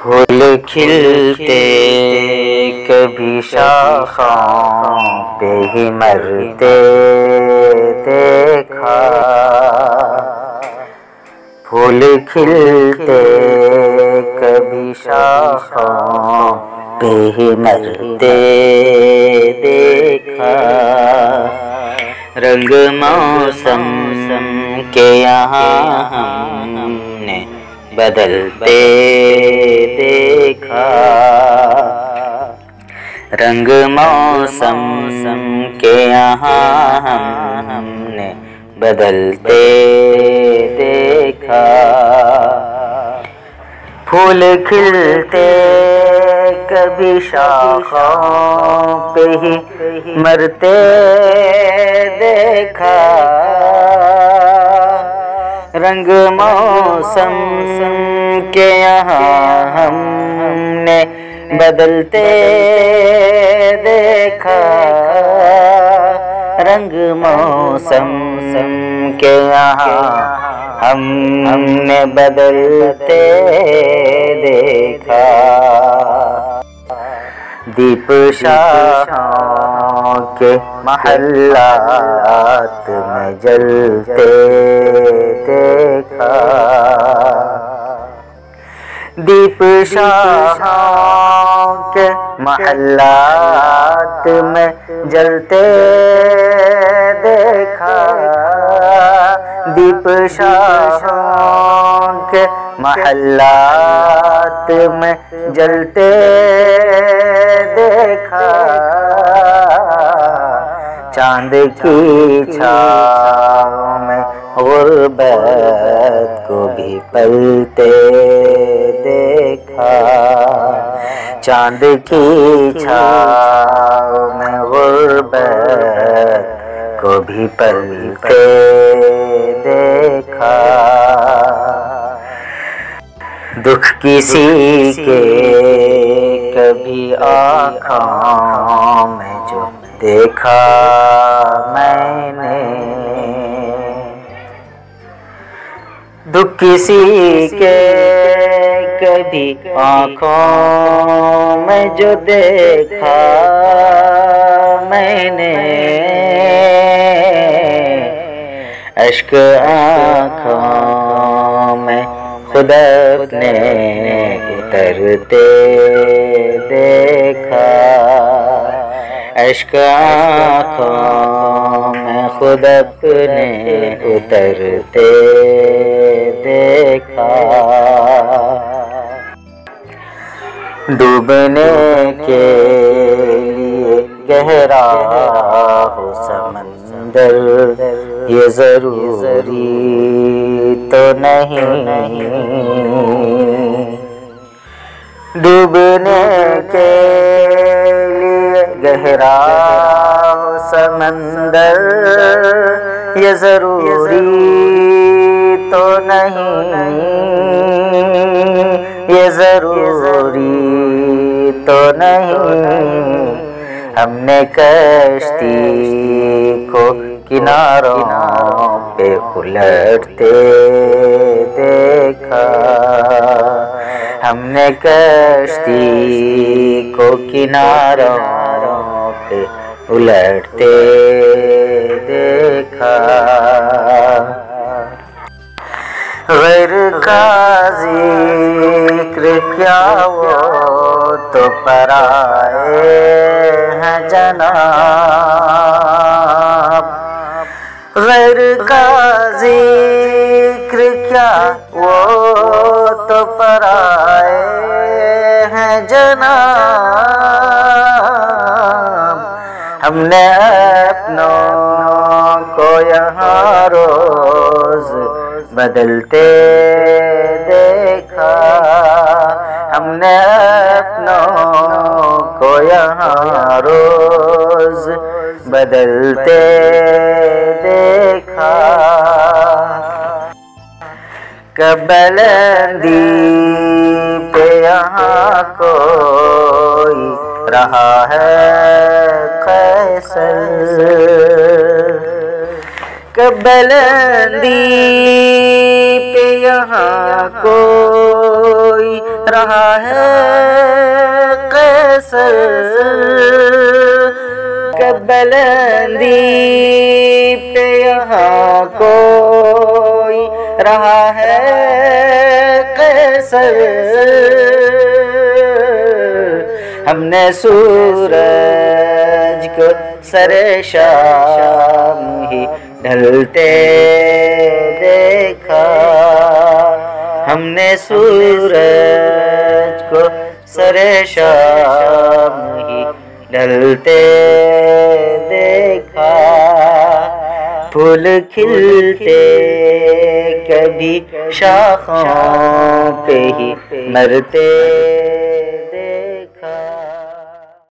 फूल खिलते कभी शाखाओं पे ही मरते देखा। फूल खिलते कभी शाखाओं पे ही मरते देखा। रंग मौसम के यहाँ हमने बदलते देखा। रंग मौसम के यहाँ हमने बदलते देखा। फूल खिलते कभी शाखों पे ही मरते देखा। रंग मौसम के यहाँ हमने बदलते देखा। रंग मौसम के यहाँ हमने बदलते देखा। दीप शाहों के महल्लात में जलते देखा। दीप शाहों के महल्लात में जलते देखा। दीप शाहों के महल्लात में जलते देखा। चांद की छाँव में गुर्बत को भी पलते देखा। चांद की छाँव में गुर्बत को भी पलते देखा। दुख किसी के कभी आँखों में जो देखा मैंने। दुख किसी के कभी आँखों में जो देखा मैंने। अश्क आँखों में खुद अपने उतरते देखा। अश्क आँखों में खुद अपने उतरते देखा। डूबने के लिए गहरा हो समंदर ये जरूरी तो नहीं। डूबने के लिए गहरा हो समंदर ये जरूरी तो नहीं। ये जरूरी तो नहीं। हमने कश्ती को किनारों पे उलटते देखा। हमने कश्ती को किनारों पे उलटते देखा। गैर का जिक्र क्या वो तो पराए हैं जनाब। गैर का जिक्र क्या वो तो पराए हैं जनाब। हमने अपनों को यहाँ रोज बदलते देखा। हमने अपनों को यहाँ रोज बदलते देखा। कबलंदी पे यहाँ कोई रहा है कैसल। कबलंदी पे यहाँ कोई रहा है कैसर, बुलंदी पे यहाँ कोई रहा है कैसर। हमने सूरज को सरे शाम ही ढलते देखा, हमने सूरज को सरे शाम ही ढलते देखा। फूल खिलते कभी शाखों पे ही मरते